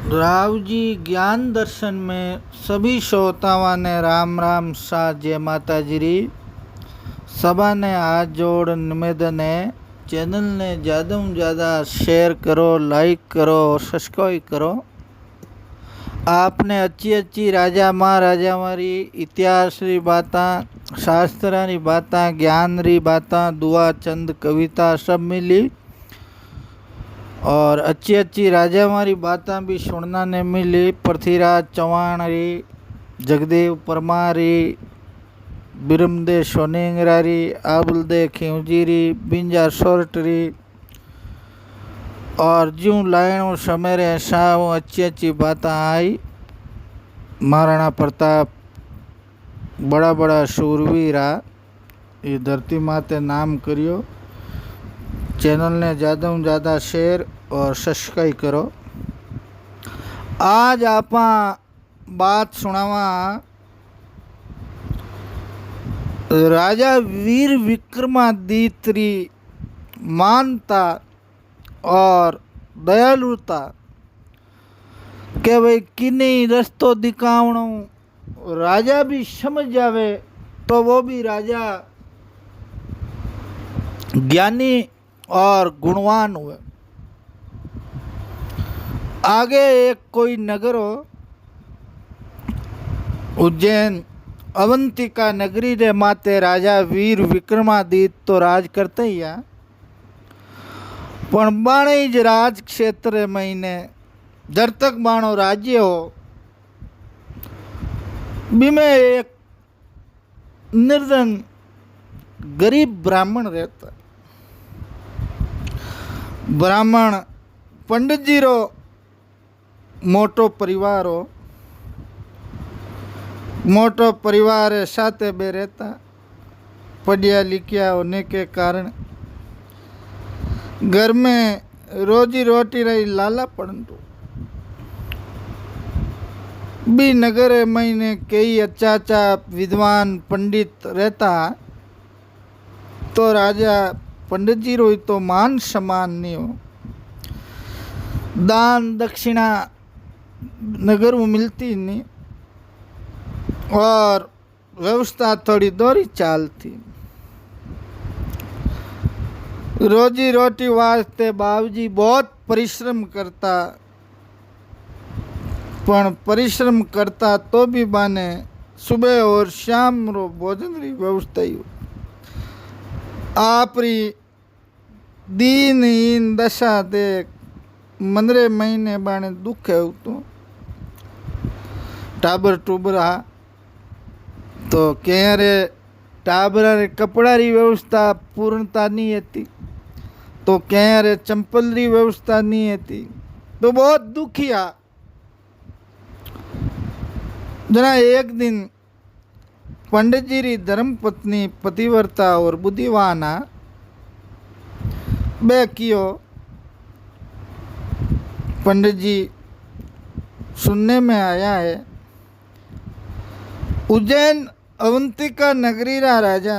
राव जी ज्ञान दर्शन में सभी श्रोताओं ने राम राम सा जय माता जी। सभा ने हाथ जोड़ निवेदन है, चैनल ने ज़्यादा से ज़्यादा शेयर करो, लाइक करो और सब्सक्राइब करो। आपने अच्छी अच्छी राजा महाराजा मारी इतिहास री बातें, शास्त्रा री बातें, ज्ञान री बातें, दुआ चंद कविता सब मिली और अच्छी अच्छी राजा हमारी बातें भी सुनना ने मिली। पृथ्वीराज चौहान री, जगदेव परमार री, बिरमदे सोनेंगरा री, आबुलदे खिवजी री, बिंजा सोरट री और ज्यों लायणों समेरे साव अच्छी अच्छी बातें आई। महाराणा प्रताप बड़ा बड़ा शूरवीरा ये धरती माते नाम करियो। चैनल ने ज़्यादा से ज़्यादा शेयर और सब्सक्राइब करो। आज आप बात सुनावा राजा वीर विक्रमादित्य री मानता और दयालुता के भाई किन्नी रस्तो दिखावणो राजा भी समझ जावे तो वो भी राजा ज्ञानी और गुणवान हुए। आगे एक कोई नगर हो, उज्जैन अवंतिका नगरी रे माते राजा वीर विक्रमादित्य तो राज करते ही है, पण बाणे ज राज क्षेत्र महीने जब तक बाणो राज्य हो बीमे एक निर्धन गरीब ब्राह्मण रहता। ब्राह्मण पंडित जी रो मोटो परिवार हो, मोटो परिवार साथे बे रहता। पढ़िया लिखिया होने के कारण घर में रोजी रोटी रही लाला परंतु भी नगर महीने कई अच्छा अच्छा विद्वान पंडित रहता तो राजा पंडित जी रो तो मान सम्मान नहीं हो। दान दक्षिणा नगर में मिलती नहीं और व्यवस्था थोड़ी दोरी चाल थी। रोजी रोटी वास्ते बाबूजी बहुत परिश्रम करता, पण परिश्रम करता तो भी बाने सुबह और शाम रो भोजन री व्यवस्था ही आप री दीनहीन दशा देख मंदरे महीने बाने दुख है तो टाबर टूबरा तो क्यारे टाबरा रे कपड़ा री व्यवस्था पूर्णता नहीं थी तो क्यारे चंपल री व्यवस्था नहीं थी तो बहुत दुखिया। जना एक दिन पंडित जी री धर्म पत्नी पतिव्रता और बुद्धिवाना बे कियो। पंडित जी सुनने में आया है उज्जैन अवंतिका नगरी रा राजा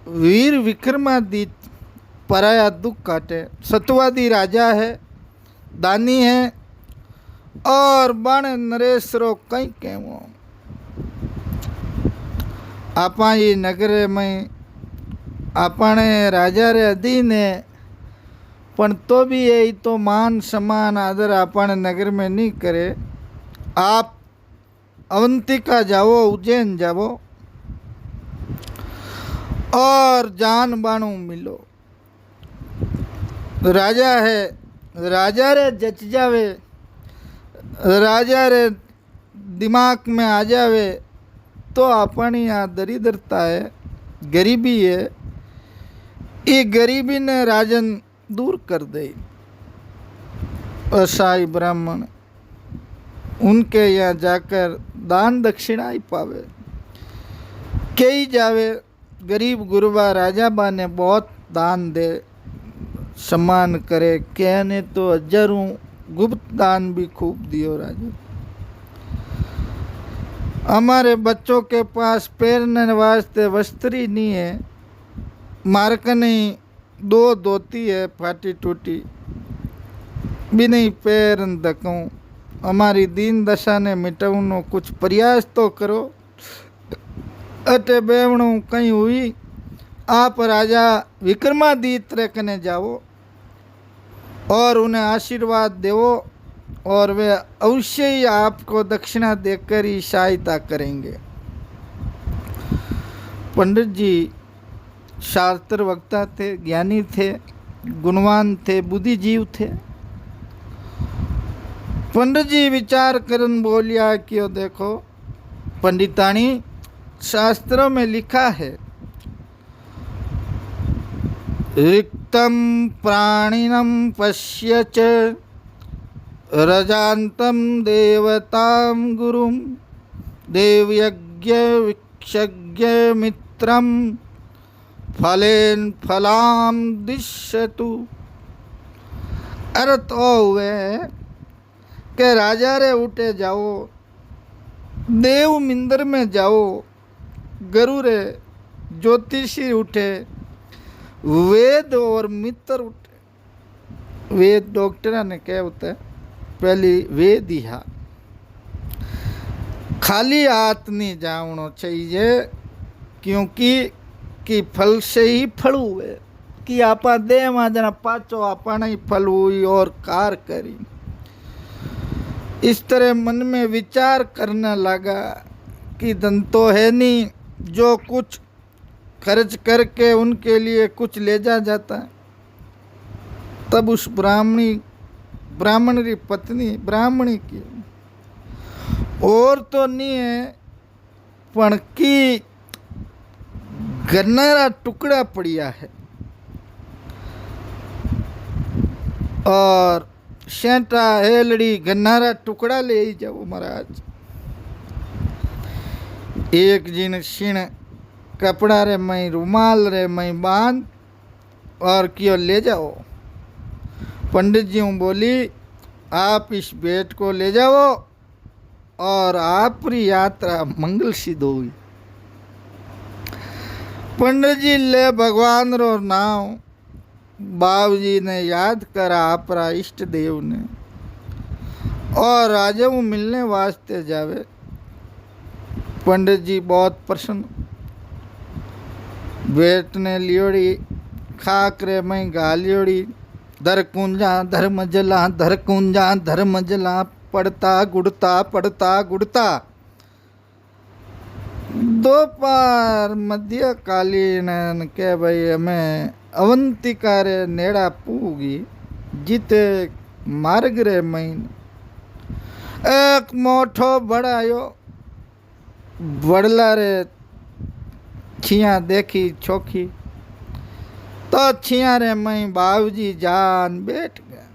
वीर विक्रमादित्य पराया दुख काटे, सतवादी राजा है, दानी है और बाण नरेश रो कई कहवो। आपा ये नगर में आपने राजा रे अधीन है पण तो भी यही तो मान सम्मान आदर आपने नगर में नहीं करे। आप अवंतिका जाओ, उज्जैन जाओ और जान बाणु मिलो। राजा है, राजा रे जच जावे, राजा रे दिमाग में आ जावे तो अपनी यहाँ दरिद्रता है, गरीबी है, ये गरीबी ने राजन दूर कर दे। असाई ब्राह्मण उनके यहाँ जाकर दान दक्षिणा ही पावे, कई जावे गरीब गुरबा राजा बा ने बहुत दान दे सम्मान करे, कहने तो हजारों गुप्त दान भी खूब दियो राजा। हमारे बच्चों के पास पहनने वास्ते वस्त्र ही नहीं है, मारकनी दो धोती है फाटी टूटी भी नहीं पैर धकूँ અમારી દીન દશાને મિટાવવાનો कुछ प्रयास तो करो। अटे बेवणु कहीं हुई आप राजा विक्रमादित्य कने जाओ और उन्हें आशीर्वाद देवो और वे अवश्य ही आपको दक्षिणा देकर ही सहायता करेंगे। पंडित जी शास्त्र वक्ता थे, ज्ञानी थे, गुणवान थे, बुद्धिजीव थे। पंडित जी विचार करन बोलिया कि देखो पंडितानी, शास्त्रों में लिखा है रिक्तम प्राणिनम पश्य च रजांतम देवताम गुरुम देवयज्ञ विक्षज्ञ मित्रम फलेन फलाम दिश्यतु। अर्थ हुए के राजा रे उठे जाओ, देव मिंदर में जाओ, गुरु रे ज्योतिषी उठे, वेद और मित्र उठे। वेद डॉक्टर ने क्या होता है, पहली वेद ही हा, खाली हाथ नहीं जावनो चाहिए, क्योंकि कि फल से ही फल हुए कि आपा दे जना पाचो आपा ही फल हुई और कार करी। इस तरह मन में विचार करने लगा कि धन तो है नहीं, जो कुछ खर्च करके उनके लिए कुछ ले जाता है। तब उस ब्राह्मण की पत्नी, ब्राह्मणी की और तो नहीं है पण की गन्नारा टुकड़ा पड़िया है और शेंटा हेलड़ी गन्नारा टुकड़ा ले ही जाओ महाराज। एक जिन क्षीण कपड़ा रे मई रुमाल रे मई बांध और क्यों ले जाओ। पंडित जी बोली आप इस बेट को ले जाओ और आपकी यात्रा मंगल सिद्ध हुई। पंडित जी ले भगवान रो नाम बाबूजी ने याद करा आपरा इष्ट देव ने और राजा वो मिलने वास्ते जावे। पंडित जी बहुत प्रसन्न, बेट ने लियोड़ी खाकरे में गालियोड़ी, धर कुंजा धर्म जला, धर कुंजा धर्म जला, पड़ता गुड़ता। दोपहर मध्यकालीन के भाई हमें अवंतिका रे नेड़ा पूगी जीते मार्ग रे महीन एक मोठो बड़ायो बड़ला रे छिया देखी छोखी तो छिया रे मई बाबूजी जान बैठ गया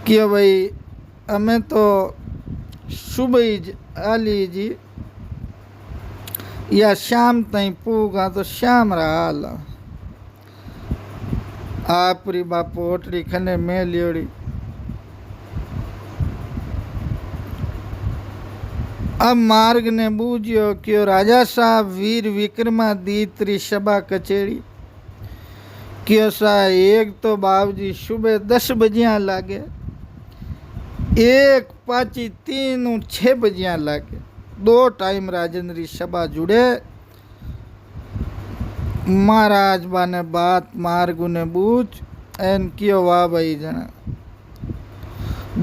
कि भाई हमें तो सुबह आली जी या शाम तई पूगा तो शाम रहा आपरी बापू ओटड़ी खने में लियोड़ी। अब मार्ग ने बूझियो कि राजा साहब वीर विक्रमादित्य सभा कचेरी क्यों सा एक तो बाबूजी सुबह 10 बजिया लागे, एक पाची 3 6 बजिया लागे, 2 टाइम राजेंद्री सभा जुड़े। महाराज बाने बात मार्ग ने बूझ एन कियो वाह भाई जना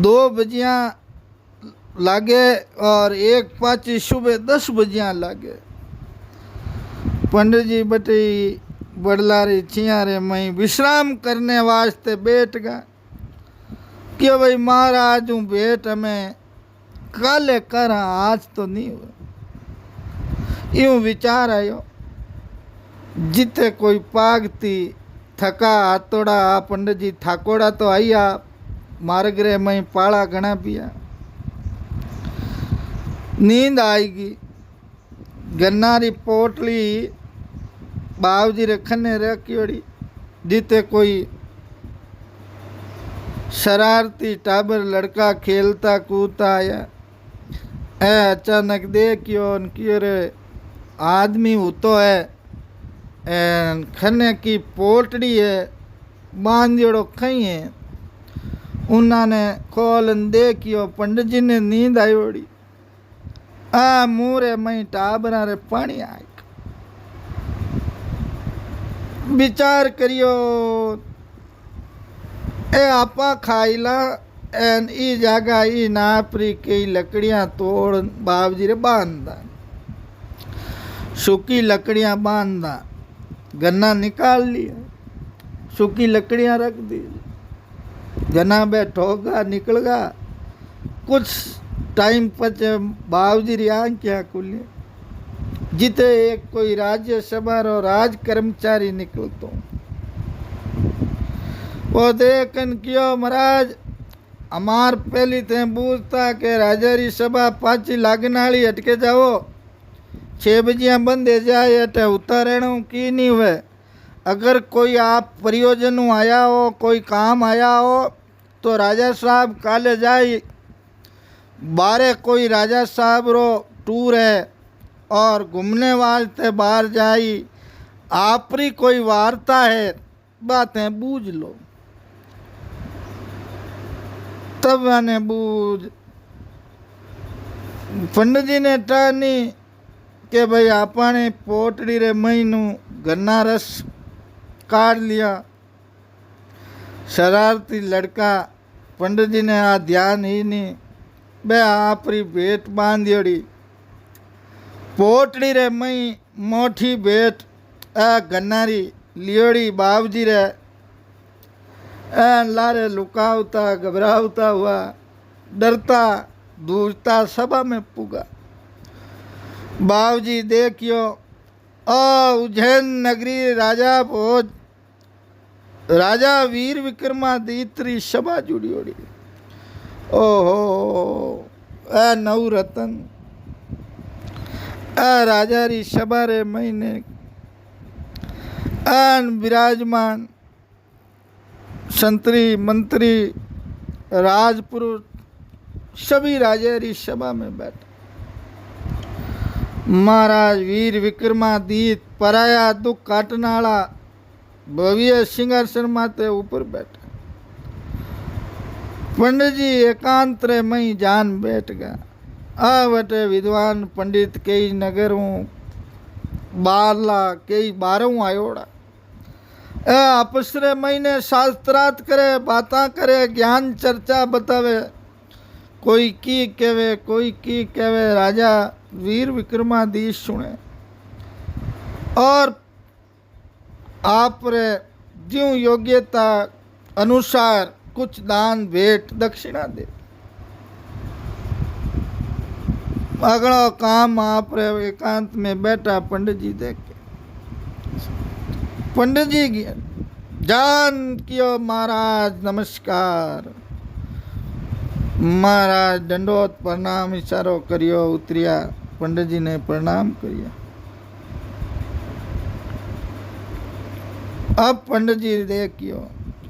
2 बजिया लागे और एक पाची सुबह 10 बजिया लागे। पंडित जी बटी बड़लारी छियारे मई विश्राम करने वास्ते बैठ गया कि भाई महाराज हूँ भेंट हमें काले कर आज तो नहीं हुआ। यूं विचार आयो जिते कोई पागती थका हाथोड़ा पंडित जी थाकोड़ा तो आइया मार्ग रे मई पाला घना पिया, नींद आएगी। गन्नारी पोटली बाबूजी रखने रखियोड़ी जिते कोई शरारती टाबर लड़का खेलता कूदता आया। अचानक देखियो कियो रे आदमी होतो है खने की पोटड़ी है बांधियोड़ो खई है उन्होंने खोल देखियो पंडित जी ने नींद आयोड़ी। आ मूरे मई टाबरा रे पानी आ विचार करियो ए आपा खाईला एन ई जागा ई नापरी कई लकड़ियां तोड़ बाबजी रे बांधा, सूखी लकड़ियां बांधा, गन्ना निकाल लिया, सूखी लकड़ियां रख दी, गन्ना बैठोगा निकलगा। कुछ टाइम पचे बाबजी री आंखें खुली, जिते एक कोई राज्यसभा रो राज कर्मचारी निकलतो। वो देखन क्यों महाराज अमार पहली थे बूझता के राजा री सभा पाची लागन वाली हटके जाओ, 6 बजिया बंदे जाए अटे उतारणु की नहीं हुए। अगर कोई आप परियोजन आया हो, कोई काम आया हो तो राजा साहब काले जाए, बारे कोई राजा साहब रो टूर है और घूमने वाले बाहर जाई, आपरी कोई वार्ता है, बातें बूझ लो। तब मैंने बूझ पंडित जी ने टानी के भाई आपने पोटड़ी रे महीनू गन्ना रस काट लिया। शरारती लड़का पंडित जी ने आ ध्यान ही नहीं, बे आपरी भेंट बांधियोड़ी, पोटड़ी रे मई मोटी भेंट आ गन्नारी लियोड़ी बाबजी रे लारे लुकावता घबरावता हुआ, डरता दूरता सभा में पुगा। बाबजी देखियो उज्जैन नगरी राजा भोज राजा वीर विक्रमादित्य सभा जुड़ी ओड़ी। ओहो नव रतन राजा री सभा रे महीने विराजमान संतरी मंत्री राजपुरुष सभी राजा री सभा में बैठे। महाराज वीर विक्रमादित्य पराया दुख काटनाला भव्य सिंहासन माते ऊपर बैठे। पंडित जी एकांत रे मई जान बैठ गया। आ बटे विद्वान पंडित कई नगरों बारला कई बारों आयोड़ा आपस रे महीने शास्त्रार्थ करे, बाता करे, ज्ञान चर्चा बतावे, कोई की कहवे कोई की कहवे। राजा वीर विक्रमादित्य सुने और आप रे ज्यों योग्यता अनुसार कुछ दान भेंट दक्षिणा दे। अगला काम आप रे एकांत में बैठा पंडित जी देख के। पंडित जी जान कियो महाराज नमस्कार। महाराज दंडोत प्रणाम इशारो करियो उतरिया। पंडित जी ने प्रणाम करिया। अब पंडित जी देखियो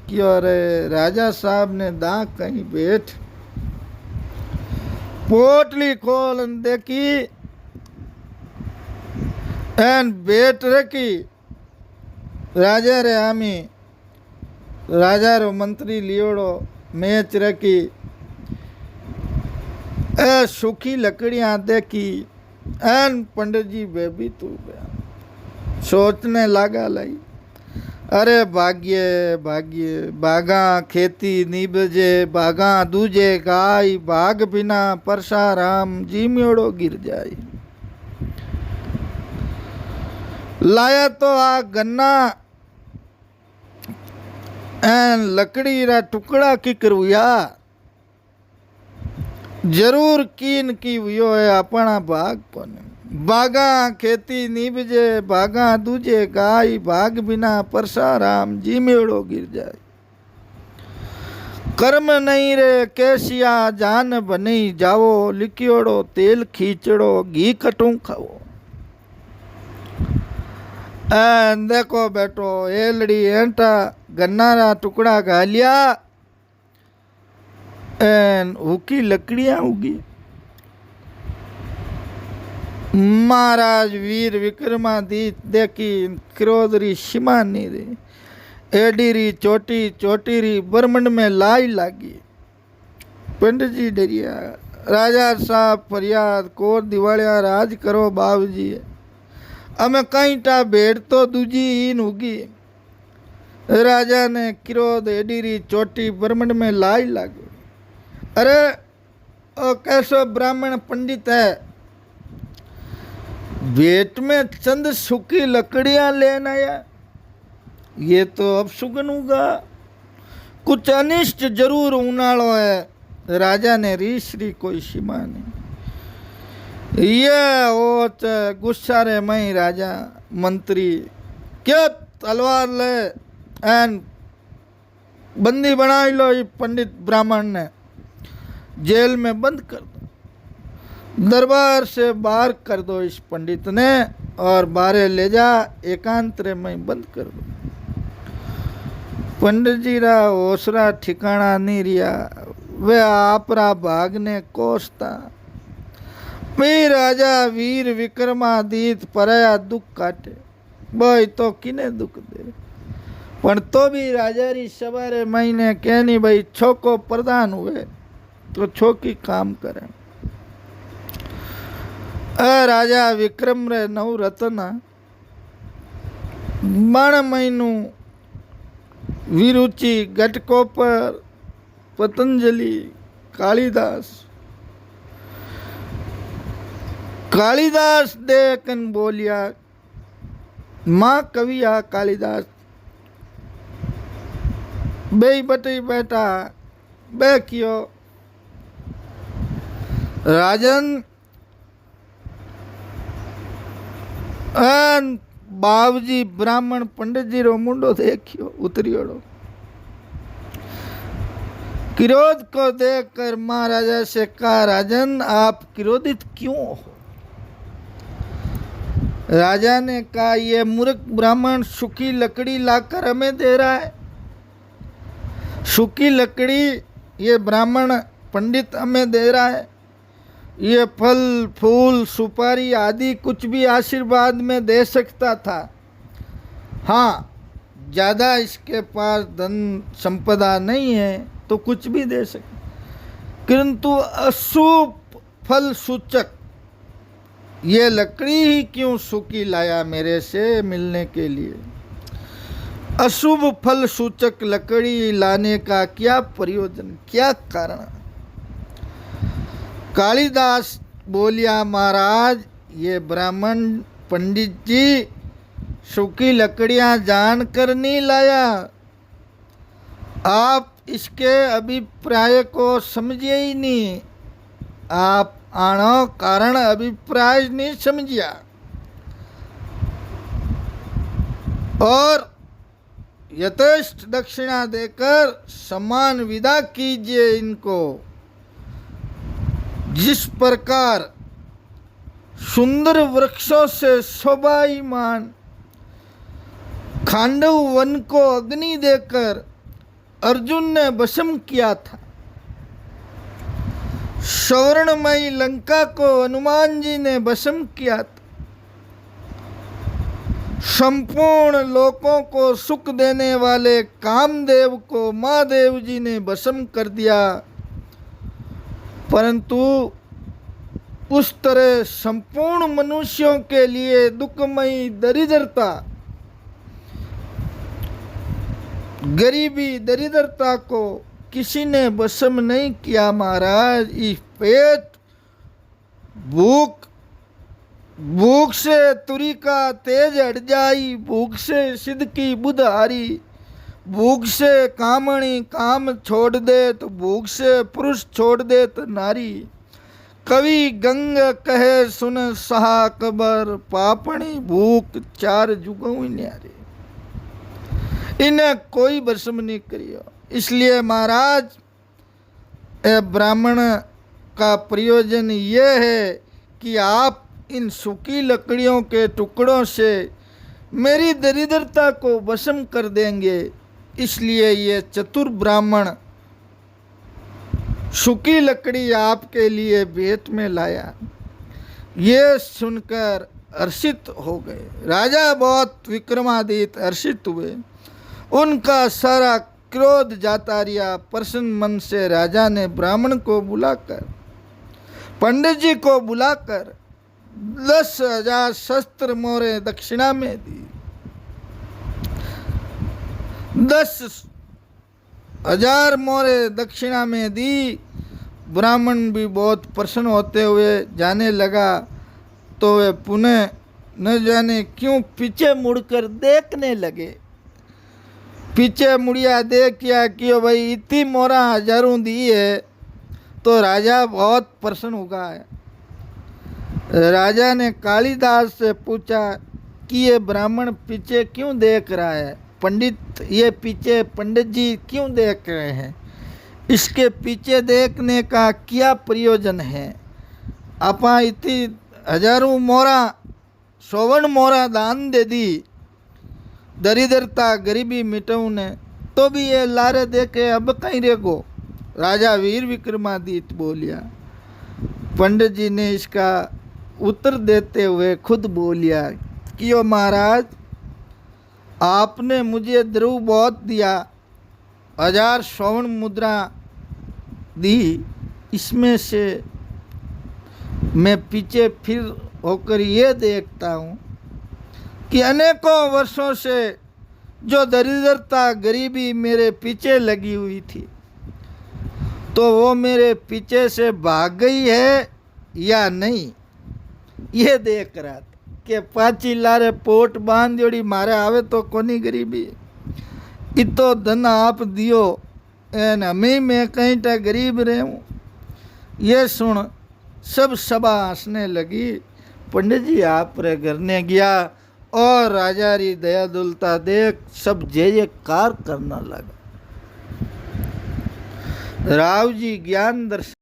क्यों रे राजा साहब ने दाग कहीं बैठ पोटली खोल देखी एन बैठ रखी। राजा रे आमी राजा रो मंत्री लियोड़ो मैच रखी। सूखी लकड़ियां देखी एन पंडित जी बेबीत हो गया। सोचने लगा लाई अरे भाग्य भाग्य बागा खेती निबजे बागा दूजे गाय भाग बिना परसाराम जीम्योड़ो गिर जाए। लाया तो आ गन्ना एन लकड़ी रा टुकड़ा की करुया जरूर कीन की हुयो है अपना भाग कोने। बागा खेती निबजे बागा दूजे गाय भाग बिना परसाराम जीमेड़ो गिर जाए। कर्म नहीं रे कैसिया जान बनी जाओ लिखियोड़ो तेल खींचड़ो घी कटू खाओ। देखो बेटो एलड़ी एंटा गन्नारा टुकड़ा गालिया एन हुकी लकड़ियां उगी। महाराज वीर विक्रमादित्य देखी क्रोध री सीमा नहीं रही। एडी री चोटी चोटी री ब्रह्मंड में लाई लागी। पंडित जी डरिया। राजा साहब फरियाद कोर दिवालिया राज करो बाबूजी, अमे कहीं टा भेड़ तो दूजी ही नूगी। राजा ने क्रोध एडीरी चोटी ब्रह्मंड में लाई लागो। अरे ओ कैसो ब्राह्मण पंडित है, भेंट में चंद सूखी लकड़ियां लेना आया, ये तो अब सुगन होगा, कुछ अनिष्ट जरूर उनालो है। राजा ने रीश्री कोई सीमा नहीं। ये ओच गुस्सा रे मई राजा मंत्री क्या तलवार ले एन बंदी बनाई लो, ये पंडित ब्राह्मण ने जेल में बंद कर दो, दरबार से बाहर कर दो इस पंडित ने, और बाहर ले जा एकांतरे में बंद कर दो। पंडित जी रा ओसरा ठिकाना नहीं रिया, वे आपरा भागने कोसता। मी राजा वीर विक्रमादित्य परया दुख काटे, भाई तो किने दुख दे, पण तो भी राजा री सवारे महीने कहनी भाई छोको प्रधान हुए तो छोकी काम करे। राजा विक्रम रे नव रत्न बाण महीनू विरुचि घटकोपर पतंजलि कालिदास कालिदास देखन बोलिया, माँ कवि आ कालिदास बे बटी बैठा बे कियो। राजन बाबूजी ब्राह्मण पंडित जी रो मुंडो देखियो उतरियोड़ो। क्रोध को देखकर महाराजा से कहा, राजन आप क्रोधित क्यों हो? राजा ने कहा, ये मूर्ख ब्राह्मण सूखी लकड़ी लाकर हमें दे रहा है। सूखी लकड़ी ये ब्राह्मण पंडित हमें दे रहा है, ये फल फूल सुपारी आदि कुछ भी आशीर्वाद में दे सकता था। हाँ, ज़्यादा इसके पास धन संपदा नहीं है तो कुछ भी दे सके, किंतु अशुभ फल सूचक ये लकड़ी ही क्यों सूखी लाया मेरे से मिलने के लिए? अशुभ फल सूचक लकड़ी लाने का क्या प्रयोजन, क्या कारण? कालिदास बोलिया, महाराज ये ब्राह्मण पंडित जी सूखी लकड़ियां जानकर नहीं लाया, आप इसके अभिप्राय को समझिए ही नहीं, आप आनो कारण अभिप्राय नहीं समझिया, और यथेष्ट दक्षिणा देकर सम्मान विदा कीजिए इनको। जिस प्रकार सुंदर वृक्षों से शोभायमान खांडव वन को अग्नि देकर अर्जुन ने भस्म किया था, स्वर्णमयी लंका को हनुमान जी ने भस्म किया था, संपूर्ण लोकों को सुख देने वाले कामदेव को महादेव जी ने भस्म कर दिया, परंतु उस तरह संपूर्ण मनुष्यों के लिए दुखमयी दरिद्रता, गरीबी दरिद्रता को किसी ने भस्म नहीं किया महाराज। इस पेट भूख से तुरी का तेज हट जाई, भूख से सिद्ध की बुध हारी, भूख से कामणी काम छोड़ दे तो भूख से पुरुष छोड़ दे तो नारी। कवि गंग कहे सुन सहा कबर, पापणी भूख चार जुगों न्यारे। इन्हें कोई भस्म नहीं करियो। इसलिए महाराज ब्राह्मण का प्रयोजन ये है कि आप इन सूखी लकड़ियों के टुकड़ों से मेरी दरिद्रता को भस्म कर देंगे, इसलिए ये चतुर ब्राह्मण सूखी लकड़ी आपके लिए भेंट में लाया। ये सुनकर हर्षित हो गए। राजा बहुत विक्रमादित्य हर्षित हुए। उनका सारा क्रोध जाता रिया। प्रसन्न मन से राजा ने ब्राह्मण को बुलाकर, पंडित जी को बुलाकर 10,000 शस्त्र मोहरें दक्षिणा में दी। 10,000 मोहरें दक्षिणा में दी। ब्राह्मण भी बहुत प्रसन्न होते हुए जाने लगा, तो वे पुनः न जाने क्यों पीछे मुड़कर देखने लगे। पीछे मुड़िया देखिया कि ओ भाई इतनी मोहरा हजारों दी है, तो राजा बहुत प्रसन्न हो गया है। राजा ने कालिदास से पूछा कि ये ब्राह्मण पीछे क्यों देख रहा है, पंडित ये पीछे पंडित जी क्यों देख रहे हैं, इसके पीछे देखने का क्या प्रयोजन है। आपा इतनी हजारों मोहरा, 54 मोहरा दान दे दी, दरिद्रता गरीबी मिटाने, तो भी ये लारे देखे अब कहीं रेगो। राजा वीर विक्रमादित्य बोलिया। पंडित जी ने इसका उत्तर देते हुए खुद बोलिया कि ओ महाराज, आपने मुझे द्रव्य बहुत दिया, 1000 स्वर्ण मुद्रा दी, इसमें से मैं पीछे फिर होकर ये देखता हूँ कि अनेकों वर्षों से जो दरिद्रता गरीबी मेरे पीछे लगी हुई थी, तो वो मेरे पीछे से भाग गई है या नहीं, ये देख रहा था। कि पाची लारे पोट बांध जोड़ी मारे आवे तो कोनी गरीबी, इतो धन आप दियो एन हमें मैं कहीं टा गरीब रहूं। ये सुन सब सभा हंसने लगी। पंडित जी आप रे घर ने गया और राजा री दया दुलता देख सब जय कार करना लगा। राव जी ज्ञान दर्शन